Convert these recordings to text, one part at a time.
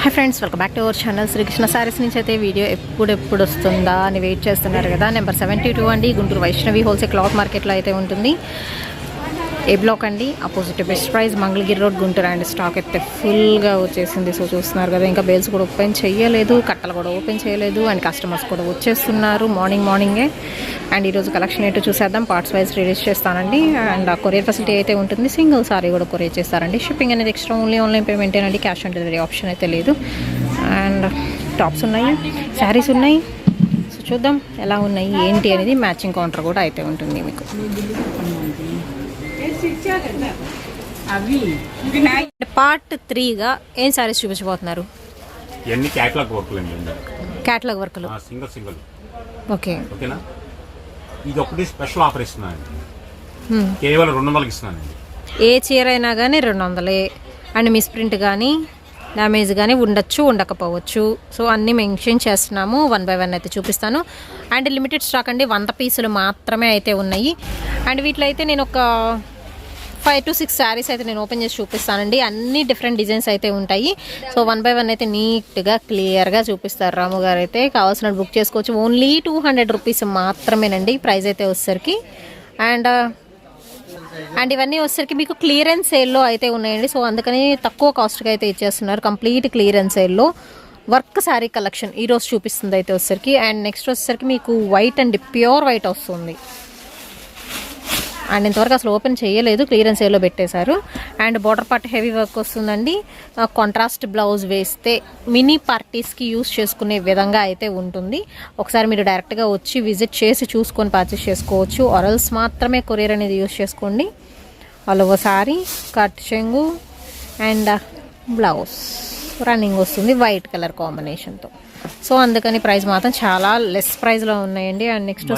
Hi friends, welcome back to our channel. Srikrishna saris నుంచి అయితే video ఎప్పుడు వస్తుందా అని వెయిట్ చేస్తున్నారు కదా. నెంబర్ 72 అండి, గుంటూరు వైష్ణవి హోల్సేల్ క్లాత్ మార్కెట్లో అయితే ఉంటుంది. ఏ బ్లాక్ అండి, opposite best price, Mangalagiri road, Guntur అండి. స్టాక్ అయితే ఫుల్గా వచ్చేసింది. సో చూస్తున్నారు కదా, ఇంకా బేల్స్ కూడా ఓపెన్ చేయలేదు, కట్టలు కూడా ఓపెన్ చేయలేదు, అండ్ కస్టమర్స్ కూడా వచ్చేస్తున్నారు మార్నింగే. అండ్ ఈరోజు కలెక్షన్ ఏంటో చూసేద్దాం. పార్ట్స్ వైజ్ రిలీజ్ చేస్తానండి. అండ్ ఆ కొరియర్ ఫెసిలిటీ అయితే ఉంటుంది. సింగిల్ సారీ కూడా కొరియర్ చేస్తారండి. షిప్పింగ్ అనేది ఎక్స్ట్రా, ఓన్లీ ఆన్లైన్ పేమెంట్ అండి. క్యాష్ ఆన్ డెలివరీ ఆప్షన్ అయితే లేదు. అండ్ టాప్స్ ఉన్నాయి, శారీస్ ఉన్నాయి. సో చూద్దాం ఎలా ఉన్నాయి ఏంటి అనేది. మ్యాచింగ్ కౌంటర్ కూడా అయితే ఉంటుంది మీకు. పార్ట్ 3గా ఏం శారీస్ చూపించబోతున్నారు? క్యాటలాగ్ వర్క్లు సింగిల్. ఓకే, ఓకేనా. ఇది ఒకటి స్పెషల్ ఆఫర్ ఇస్తున్నానండి, కేవలం 200కి ఇస్తున్నానండి. ఏ చీర అయినా కానీ 200. అండ్ మిస్ ప్రింట్ కానీ డ్యామేజ్ కానీ ఉండొచ్చు, ఉండకపోవచ్చు. సో అన్నీ మెన్షన్ చేస్తున్నాము. 1 by 1 అయితే చూపిస్తాను. అండ్ లిమిటెడ్ స్టాక్ అండి, 100 పీసులు మాత్రమే అయితే ఉన్నాయి. అండ్ వీటిలో అయితే నేను ఒక 5 to 6 శారీస్ అయితే నేను ఓపెన్ చేసి చూపిస్తానండి. అన్ని డిఫరెంట్ డిజైన్స్ అయితే ఉంటాయి. సో 1 by 1 అయితే నీట్గా క్లియర్గా చూపిస్తారు రాము గారు. అయితే కావాల్సినట్టు బుక్ చేసుకోవచ్చు. ఓన్లీ 200 రూపీస్ మాత్రమేనండి ప్రైస్ అయితే వచ్చేసరికి. అండ్ ఇవన్నీ వచ్చేసరికి మీకు క్లియరెన్స్ సేల్లో అయితే ఉన్నాయండి. సో అందుకని తక్కువ కాస్ట్కి అయితే ఇచ్చేస్తున్నారు. కంప్లీట్ క్లియరెన్స్ సేల్లో వర్క్ శారీ కలెక్షన్ ఈరోజు చూపిస్తుంది అయితే వచ్చేసరికి. అండ్ నెక్స్ట్ వచ్చేసరికి మీకు వైట్ అండ్ ప్యూర్ వైట్ వస్తుంది. అండ్ ఇంతవరకు అసలు ఓపెన్ చేయలేదు, క్లియరెన్స్ సేల్లో పెట్టేశారు. And border part heavy work వస్తుందండి. కాంట్రాస్ట్ బ్లౌజ్ వేస్తే మినీ పార్టీస్కి యూస్ చేసుకునే విధంగా అయితే ఉంటుంది. ఒకసారి మీరు డైరెక్ట్గా వచ్చి విజిట్ చేసి చూసుకొని పర్చేస్ చేసుకోవచ్చు. ఆరల్స్ మాత్రమే కొరియర్ అనేది యూస్ చేసుకోండి. ఆల్ ఓవర్ సారీ, కట్ చెంగు అండ్ బ్లౌజ్ రన్నింగ్ వస్తుంది వైట్ కలర్ కాంబినేషన్తో. సో అందుకని ప్రైస్ మాత్రం చాలా లెస్ ప్రైస్లో ఉన్నాయండి. అండ్ నెక్స్ట్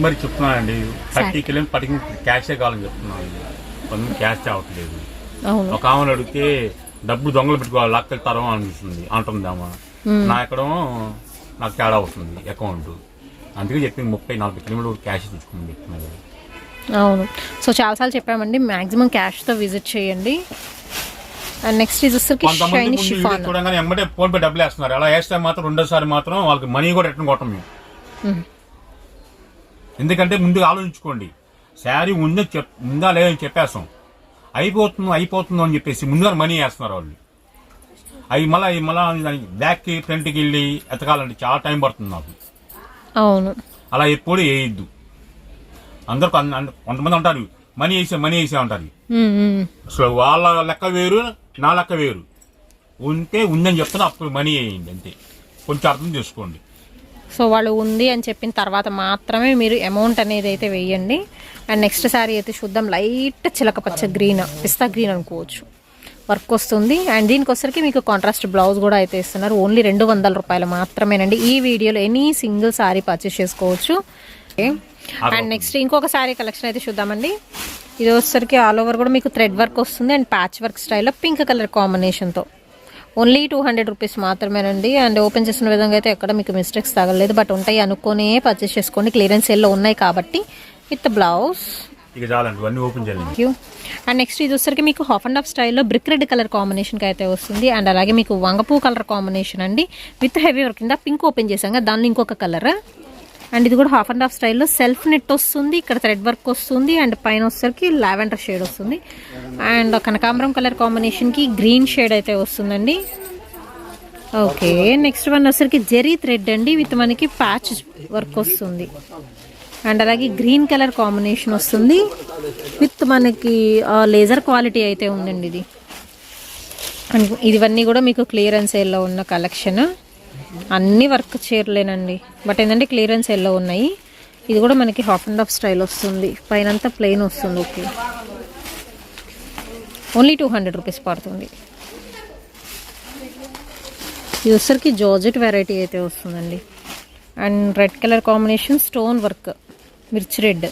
మరి చెప్తున్నానండి, 30 కిలో క్యాషే కావాలని చెప్తున్నాను. క్యాష్ అవ్వట్లేదు. ఒక ఆమెను అడిగితే డబ్బు దొంగలు పెట్టుకోవాలి, లాక్కెళ్తారో అనిపిస్తుంది అంటుందామా. నా ఎక్కడో నాకు తేడా అవుతుంది అకౌంట్. అందుకే చెప్పింది 30-40 కిలోమీటర్ క్యాష్ తెచ్చుకుని చెప్తున్నారు. అవును, సో చాలాసార్లు చెప్పామండి, మ్యాక్సిమం క్యాష్తో విజిట్ చేయండి. అండ్ నెక్స్ట్ ఇది షైనీ షిఫాన్. చూడగానే ఎమ్మటే ఫోన్ పే డబ్బులు వేస్తున్నారు. అలా వేస్తే మాత్రం రెండోసారి మాత్రం వాళ్ళకి మనీ కూడా రిటర్న్ కొట్టం మేము. ఎందుకంటే ముందుగా ఆలోచించుకోండి, శారీ ఉందా లేదని చెప్పేస్తాం, అయిపోతుందో అని చెప్పేసి ముందుగా మనీ వేస్తున్నారు వాళ్ళు. అవి మళ్ళీ బ్యాక్కి ఫ్రంట్కి వెళ్ళి ఎతకాలంటే చాలా టైం పడుతుంది నాకు. అవును, అలా ఎప్పుడు వేయద్దు. అందరు కొంతమంది అంటారు మనీ వేసే అంటారు. అసలు వాళ్ళ లెక్క వేరు, నా లెక్క వేరు. ఉందని చెప్తున్నా, అప్పుడు మనీ వేయండి అంతే. కొంచెం అర్థం చేసుకోండి. సో వాళ్ళు ఉంది అని చెప్పిన తర్వాత మాత్రమే మీరు అమౌంట్ అనేది అయితే వేయండి. అండ్ నెక్స్ట్ శారీ అయితే చూద్దాం. లైట్ చిలక పచ్చ గ్రీన్, పిస్తా గ్రీన్ అనుకోవచ్చు, వర్క్ వస్తుంది. అండ్ దీనికి వచ్చరికి మీకు కాంట్రాస్ట్ బ్లౌజ్ కూడా అయితే ఇస్తున్నారు. ఓన్లీ 200 రూపాయలు మాత్రమేనండి. ఈ వీడియోలో ఎనీ సింగిల్ శారీ పర్చేస్ చేసుకోవచ్చు. అండ్ నెక్స్ట్ ఇంకొక శారీ కలెక్షన్ అయితే చూద్దామండి. ఇది వచ్చేసరికి ఆల్ ఓవర్ కూడా మీకు థ్రెడ్ వర్క్ వస్తుంది. అండ్ ప్యాచ్ వర్క్ స్టైల్లో పింక్ కలర్ కాంబినేషన్తో ఓన్లీ 200 రూపీస్ మాత్రమేనండి. అండ్ ఓపెన్ చేసిన విధంగా అయితే ఎక్కడ మీకు మిస్టేక్స్ తగలేదు, బట్ ఉంటాయి అనుకునే పర్చేస్ చేసుకోండి. క్లియరెన్స్ సేల్లో ఉన్నాయి కాబట్టి. With blouse. అండ్ నెక్స్ట్ ఇది వచ్చరికి మీకు హాఫ్ అండ్ హాఫ్ స్టైల్లో బ్రిక్ రెడ్ కలర్ కాంబినేషన్కి అయితే వస్తుంది. అండ్ అలాగే మీకు వంగపూ కలర్ కాంబినేషన్ అండి, విత్ హెవీ వర్క్. కింద పింక్ ఓపెన్ చేసాం కదా, దానిలో ఇంకొక కలర్. అండ్ ఇది కూడా హాఫ్ అండ్ హాఫ్ స్టైల్లో సెల్ఫ్ నెట్ వస్తుంది. ఇక్కడ థ్రెడ్ వర్క్ వస్తుంది. అండ్ పైన వచ్చరికి లావెండర్ షేడ్ వస్తుంది. అండ్ కనకాంబరం కలర్ కాంబినేషన్కి గ్రీన్ షేడ్ అయితే వస్తుందండి. ఓకే, నెక్స్ట్ వన్ వచ్చరికి జెరీ థ్రెడ్ అండి, విత్ మనకి ప్యాచ్ వర్క్ వస్తుంది. అండ్ అలాగే గ్రీన్ కలర్ కాంబినేషన్ వస్తుంది, విత్ మనకి లేజర్ క్వాలిటీ అయితే ఉందండి ఇది. అండ్ ఇవన్నీ కూడా మీకు క్లియరెన్స్ సేల్లో ఉన్న కలెక్షన్. అన్ని వర్క్ చీరలేనండి, బట్ ఏంటంటే క్లియరెన్స్ సేల్లో ఉన్నాయి. ఇది కూడా మనకి హాఫ్ అండ్ హాఫ్ స్టైల్ వస్తుంది, పైన అంతా ప్లెయిన్ వస్తుంది. ఓకే, ఓన్లీ 200 రూపీస్ పడుతుంది. ఇది వచ్చరికి జార్జెట్ వెరైటీ అయితే వస్తుందండి. And red colour combination stone work, మిర్చి రెడ్.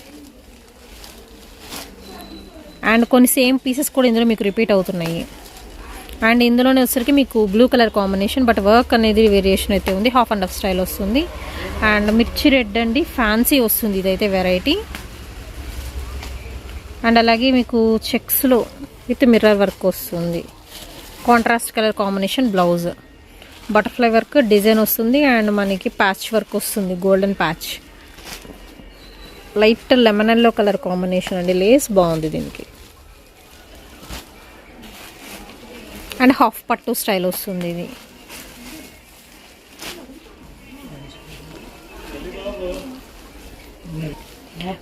అండ్ కొన్ని సేమ్ పీసెస్ కూడా ఇందులో మీకు రిపీట్ అవుతున్నాయి. అండ్ ఇందులోనే వచ్చరికి మీకు blue colour combination, but work అనేది వేరియేషన్ అయితే ఉంది. హాఫ్ అండ్ హాఫ్ స్టైల్ వస్తుంది. అండ్ మిర్చి రెడ్ అండి, ఫ్యాన్సీ వస్తుంది ఇదైతే వెరైటీ. అండ్ అలాగే మీకు చెక్స్లో విత్ మిర్రర్ వర్క్ వస్తుంది. Contrast colour combination blouse. Butterfly work design వస్తుంది అండ్ మనకి ప్యాచ్ వర్క్ వస్తుంది, golden patch. Light lemon yellow colour combination అండి. లేస్ బాగుంది దీనికి. అండ్ హాఫ్ పట్టు స్టైల్ వస్తుంది ఇది.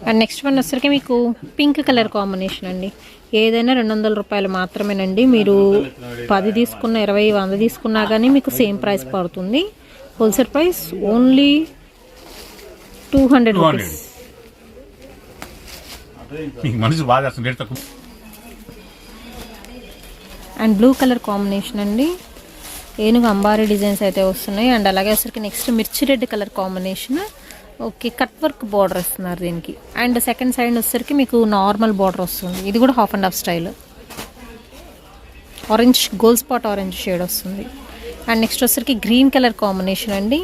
అండ్ నెక్స్ట్ వన్ వచ్చరికి మీకు పింక్ కలర్ కాంబినేషన్ అండి. ఏదైనా 200 రూపాయలు మాత్రమేనండి. మీరు 10 తీసుకున్న 20 100 తీసుకున్నా కానీ మీకు సేమ్ ప్రైస్ పడుతుంది. Wholesale price only 200 rupees. And blue colour combination అండి. ఏనుగు అంబారీ డిజైన్స్ అయితే వస్తున్నాయి. అండ్ అలాగే వచ్చరికి నెక్స్ట్ మిర్చి red colour combination. Okay, cut work border ఇస్తున్నారు దీనికి. అండ్ సెకండ్ సైడ్ వచ్చేసరికి మీకు నార్మల్ బార్డర్ వస్తుంది. ఇది కూడా half and half style. Orange gold spot orange shade వస్తుంది. అండ్ నెక్స్ట్ వచ్చేసరికి గ్రీన్ కలర్ కాంబినేషన్ అండి.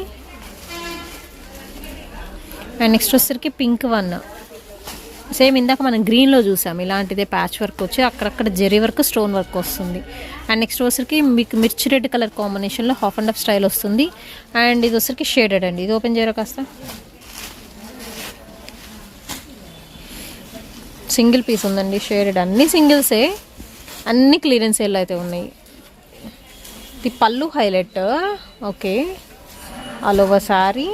అండ్ నెక్స్ట్ వచ్చేసరికి పింక్ వన్. సేమ్ ఇందాక మనం గ్రీన్లో చూసాం, ఇలాంటిదే ప్యాచ్ వర్క్ వచ్చి అక్కడక్కడ జెరీ వర్క్ స్టోన్ వర్క్ వస్తుంది. అండ్ నెక్స్ట్ వచ్చరికి మీకు మిర్చి రెడ్ కలర్ కాంబినేషన్లో హాఫ్ అండ్ హాఫ్ స్టైల్ వస్తుంది. అండ్ ఇది వచ్చరికి షేడెడ్ అండి. ఇది ఓపెన్ చేయరా కాస్త. సింగిల్ పీస్ ఉందండి, షేడెడ్. అన్ని సింగిల్సే, అన్ని క్లియరెన్స్ సేల్ అయితే ఉన్నాయి. ఇది పళ్ళు highlight. Okay, all over sorry.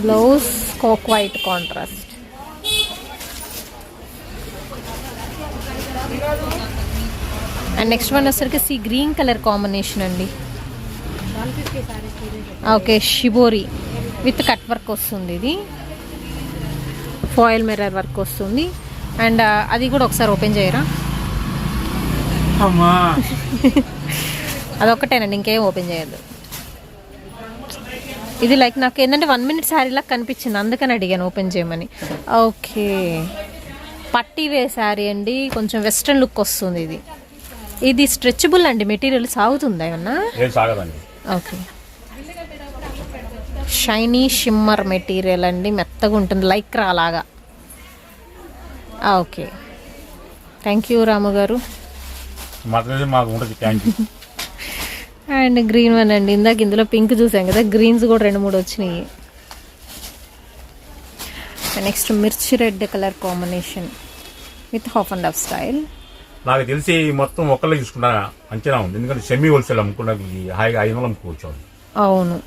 Blouse coke white contrast. And next one వచ్చరికి గ్రీన్ కలర్ కాంబినేషన్ అండి. Okay, shibori with cut work వస్తుంది. ఇది ఫాయిల్ మిర్రర్ వర్క్ వస్తుంది. అండ్ అది కూడా ఒకసారి ఓపెన్ చేయరా. అదొక్కటేనండి, ఇంకేం ఓపెన్ చేయద్దు. ఇది లైక్ నాకు ఏంటంటే 1 minute శారీలా కనిపించింది, అందుకని అడిగాను ఓపెన్ చేయమని. ఓకే, పట్టీ వే శారీ అండి. కొంచెం వెస్ట్రన్ లుక్ వస్తుంది ఇది. ఇది స్ట్రెచబుల్ అండి, మెటీరియల్ సాగుతుందా ఏమన్నా? ఓకే, షైనీ షిమ్మర్ మెటీరియల్ అండి, మెత్తగా ఉంటుంది, లైక్రా అలాగా. ఓకే, థ్యాంక్ యూ రాము గారు. అండ్ గ్రీన్ వన్ అండి. ఇందాక ఇందులో పింక్ చూసాం కదా, గ్రీన్స్ కూడా 2-3 వచ్చినాయి. నెక్స్ట్ మిర్చి red colour combination with half and half style. నాకు తెలిసి మొత్తం ఒక్కళ్ళే చూసుకుంటా అంచనా ఉంది, ఎందుకంటే సెమీ హోల్సేల్ అమ్ముకున్నా హాయిగా 500 అమ్ముకోవచ్చు. అవును,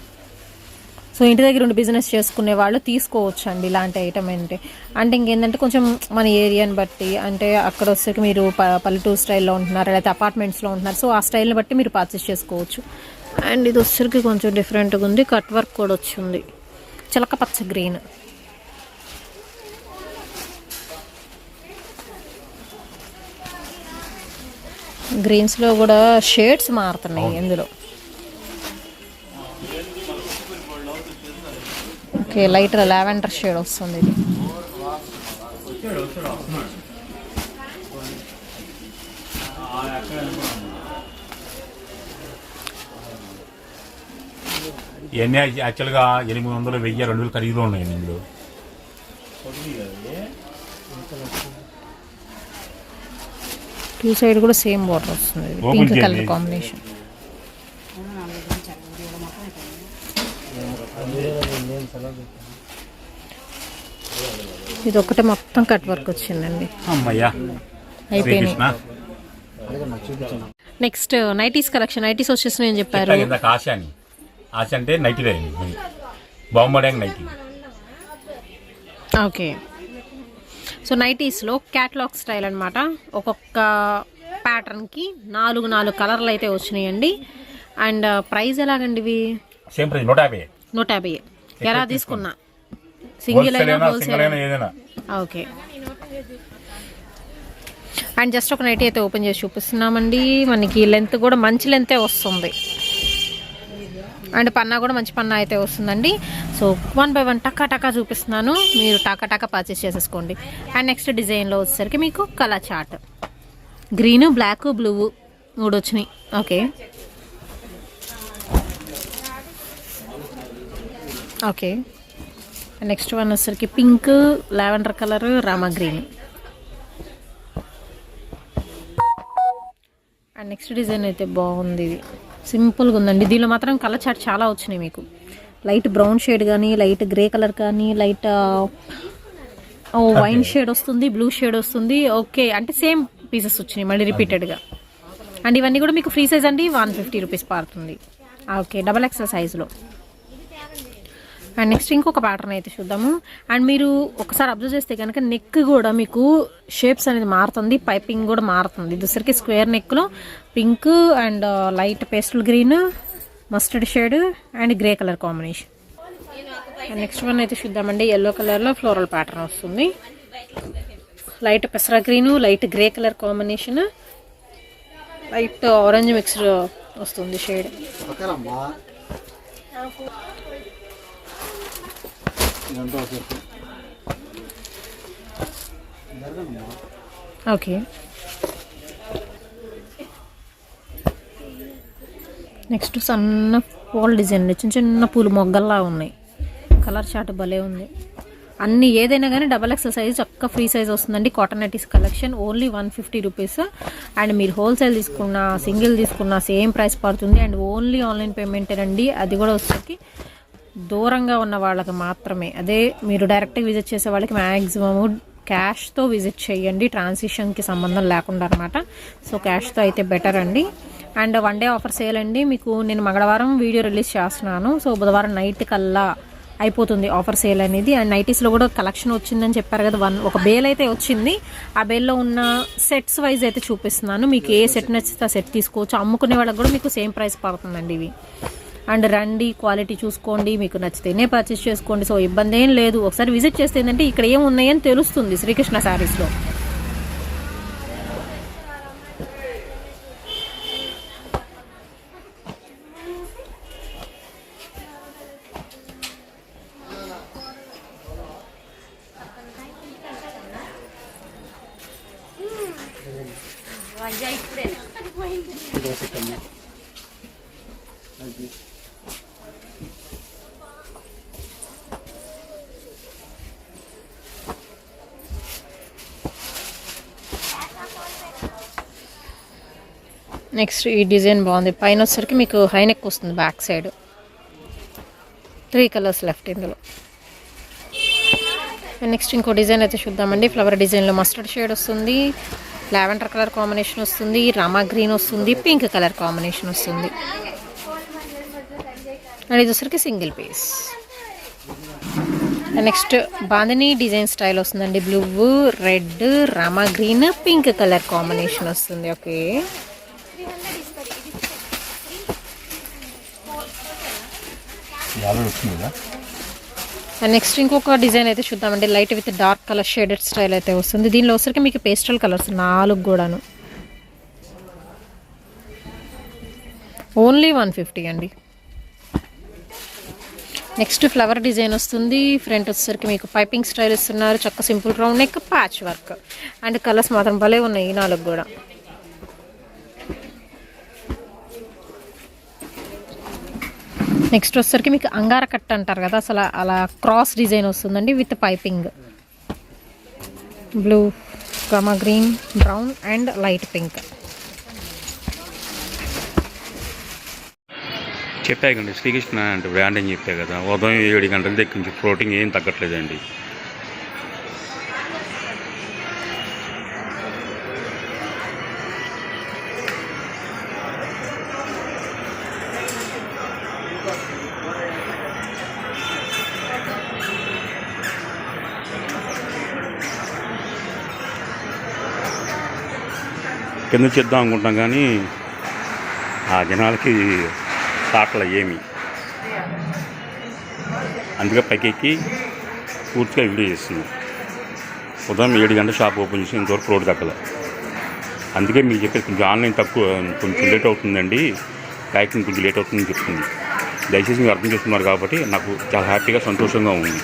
సో ఇంటి దగ్గర ఉండి బిజినెస్ చేసుకునే వాళ్ళు తీసుకోవచ్చు అండి ఇలాంటి ఐటమ్. అంటే ఇంకేంటంటే కొంచెం మన ఏరియాని బట్టి, అంటే అక్కడ వచ్చేకి మీరు పల్లెటూరు స్టైల్లో ఉంటున్నారు లేకపోతే అపార్ట్మెంట్స్లో ఉంటున్నారు, సో ఆ స్టైల్ని బట్టి మీరు పర్చేస్ చేసుకోవచ్చు. అండ్ ఇది వచ్చరికి కొంచెం డిఫరెంట్గా ఉంది, కట్ వర్క్ కూడా వచ్చింది, చిలక పచ్చ గ్రీన్. గ్రీన్స్లో కూడా షేడ్స్ మారుతున్నాయి ఇందులో. ఓకే, లైట్ లావెండర్ షేడ్ వస్తుంది ఇది. ఇవన్నీ యాక్చువల్గా 800, 1000, 2000 ఖరీదులో ఉన్నాయి ఇందులో. టూ సైడ్ కూడా సేమ్ బార్డర్ వస్తుంది, పింక్ కలర్ కాంబినేషన్. ఇది ఒకటే మొత్తం కట్ వర్క్ వచ్చిందండి. అయిపోయినాయి. Next nighties collection. నైటీస్ వచ్చేసి నేను చెప్పారు ఆశ అంటే నైటీ బాంబడే నైటీ. ఓకే, సో నైటీస్లో క్యాట్లాగ్ స్టైల్ అనమాట. ఒక్కొక్క ప్యాటర్న్కి 4 కలర్లు అయితే వచ్చినాయండి. అండ్ ప్రైస్ ఎలాగండి ఇవి? Same price 150. ఎలా తీసుకున్నా సింగిల్ అయినా హోల్సేల్ అయినా. ఓకే, అండ్ జస్ట్ ఒక నైటీ అయితే ఓపెన్ చేసి చూపిస్తున్నామండి. మనకి లెంత్ కూడా మంచి లెంతే వస్తుంది, అండ్ పన్నా కూడా మంచి పన్నా అయితే వస్తుందండి. సో 1 by 1 టకా చూపిస్తున్నాను, మీరు టకా పర్చేస్ చేసేసుకోండి. అండ్ నెక్స్ట్ డిజైన్లో వచ్చేసరికి మీకు colour chart, green, black, blue 3 వచ్చినాయి. ఓకే, ఓకే, నెక్స్ట్ వన్ వచ్చేసరికి pink, lavender colour, Rama green. And next design అయితే బాగుంది, ఇది సింపుల్గా ఉందండి. దీనిలో మాత్రం కలర్ చార్ట్ చాలా వచ్చినాయి మీకు. లైట్ బ్రౌన్ షేడ్ కానీ, లైట్ గ్రే కలర్ కానీ, లైట్ వైన్ షేడ్ వస్తుంది, బ్లూ షేడ్ వస్తుంది. ఓకే, అంటే సేమ్ పీసెస్ వచ్చినాయి మళ్ళీ రిపీటెడ్గా. అండ్ ఇవన్నీ కూడా మీకు ఫ్రీ సైజ్ అండి, 150 రూపీస్ పడుతుంది. ఓకే, XXL సైజులో. అండ్ నెక్స్ట్ ఇంకొక ప్యాటర్న్ అయితే చూద్దాము. అండ్ మీరు ఒకసారి అబ్జర్వ్ చేస్తే కనుక నెక్ కూడా మీకు షేప్స్ అనేది మారుతుంది, పైపింగ్ కూడా మారుతుంది. దూసరికి స్క్వేర్ నెక్లో pink and light pastel green, mustard shade and grey colour combination. And next one అయితే చూద్దామండి. ఎల్లో కలర్లో ఫ్లోరల్ ప్యాటర్న్ వస్తుంది, లైట్ పెసరా green, light grey colour combination, light orange mixed వస్తుంది షేడ్. ఓకే, నెక్స్ట్ సన్న పూల డిజైన్, చిన్న చిన్న పూలు మొగ్గల్లా ఉన్నాయి. కలర్ చార్ట్ భలే ఉంది. అన్ని ఏదైనా కానీ XXL సైజ్ చక్క ఫ్రీ సైజ్ వస్తుందండి. Cotton nighties collection only 150 rupees. And మీరు హోల్సేల్ తీసుకున్నా, సింగిల్ తీసుకున్నా సేమ్ ప్రైస్ పడుతుంది. అండ్ ఓన్లీ ఆన్లైన్ పేమెంట్ అండి. అది కూడా వచ్చేసి దూరంగా ఉన్న వాళ్ళకి మాత్రమే. అదే మీరు డైరెక్ట్గా విజిట్ చేసే వాళ్ళకి మ్యాక్సిమము క్యాష్తో విజిట్ చేయండి, ట్రాన్సిషన్కి సంబంధం లేకుండా అనమాట. సో క్యాష్తో అయితే బెటర్ అండి. అండ్ 1 డే ఆఫర్ సేల్ అండి. మీకు నేను మంగళవారం వీడియో రిలీజ్ చేస్తున్నాను. సో బుధవారం నైట్ కల్లా అయిపోతుంది ఆఫర్ సేల్ అనేది. అండ్ నైటీస్లో కూడా కలెక్షన్ వచ్చిందని చెప్పారు కదా, ఒక బేల్ అయితే వచ్చింది. ఆ బేల్లో ఉన్న సెట్స్ వైజ్ అయితే చూపిస్తున్నాను. మీకు ఏ సెట్ నచ్చితే ఆ సెట్ తీసుకోవచ్చు. అమ్ముకునే వాళ్ళకి కూడా మీకు సేమ్ ప్రైస్ పడుతుందండి ఇవి. అండ్ రండి, క్వాలిటీ చూసుకోండి, మీకు నచ్చితేనే పర్చేస్ చేసుకోండి. సో ఇబ్బంది ఏం లేదు. ఒకసారి విజిట్ చేస్తే ఏంటంటే ఇక్కడ ఏమున్నాయని తెలుస్తుంది శ్రీకృష్ణ శారీస్లో. నెక్స్ట్ ఈ డిజైన్ బాగుంది. పైన వచ్చేసరికి మీకు హై నెక్ వస్తుంది, బ్యాక్ సైడ్ 3 కలర్స్ లెఫ్ట్ ఇందులో. నెక్స్ట్ ఇంకో డిజైన్ అయితే చూద్దామండి. ఫ్లవర్ డిజైన్లో మస్టర్డ్ షేడ్ వస్తుంది, లావెండర్ కలర్ కాంబినేషన్ వస్తుంది, రామా గ్రీన్ వస్తుంది, పింక్ కలర్ కాంబినేషన్ వస్తుంది. అండ్ ఇది వచ్చరికి single piece. Next bandhani design style వస్తుందండి. Blue, red, Rama green, pink colour combination వస్తుంది. ఓకే, నెక్స్ట్ ఇంకొక డిజైన్ అయితే చూద్దామండి. Light with dark colour shaded style అయితే వస్తుంది. దీనిలో వచ్చరికి మీకు పేస్టల్ కలర్స్ 4 కూడాను ఓన్లీ 150 అండి. నెక్స్ట్ ఫ్లవర్ డిజైన్ వస్తుంది. ఫ్రంట్ వచ్చేసరికి మీకు పైపింగ్ స్టైల్ ఇస్తున్నారు. చక్క simple round neck, patch work. And colours మాత్రం భలే ఉన్నాయి ఈ 4 కూడా. నెక్స్ట్ వచ్చేసరికి మీకు అంగార కట్ అంటారు కదా, అసలు అలా క్రాస్ డిజైన్ వస్తుందండి with piping. Blue, Rama green, brown and light pink. చెప్పాకండి శ్రీకృష్ణ అంటే బ్రాండ్ అని చెప్పా కదా. ఉదయం 7 గంటల దగ్గర నుంచి ప్రోటీన్ ఏం తగ్గట్లేదండి. కింద చేద్దాం అనుకుంటాం కానీ ఆ జనాలకి తాటలు ఏమి, అందుకే పైకెక్కి పూర్తిగా వీడియో చేస్తున్నాం. ఉదయం 7 గంటల షాప్ ఓపెన్ చేసి ఇంతవరకు రోడ్డు దక్కలే. అందుకే మీకు చెప్పేది కొంచెం ఆన్లైన్ తక్కువ, కొంచెం లేట్ అవుతుందండి, ప్యాకింగ్ కొంచెం లేట్ అవుతుందని చెప్తుంది. దయచేసి మీరు అర్థం చేస్తున్నారు కాబట్టి నాకు చాలా హ్యాపీగా, సంతోషంగా ఉంది.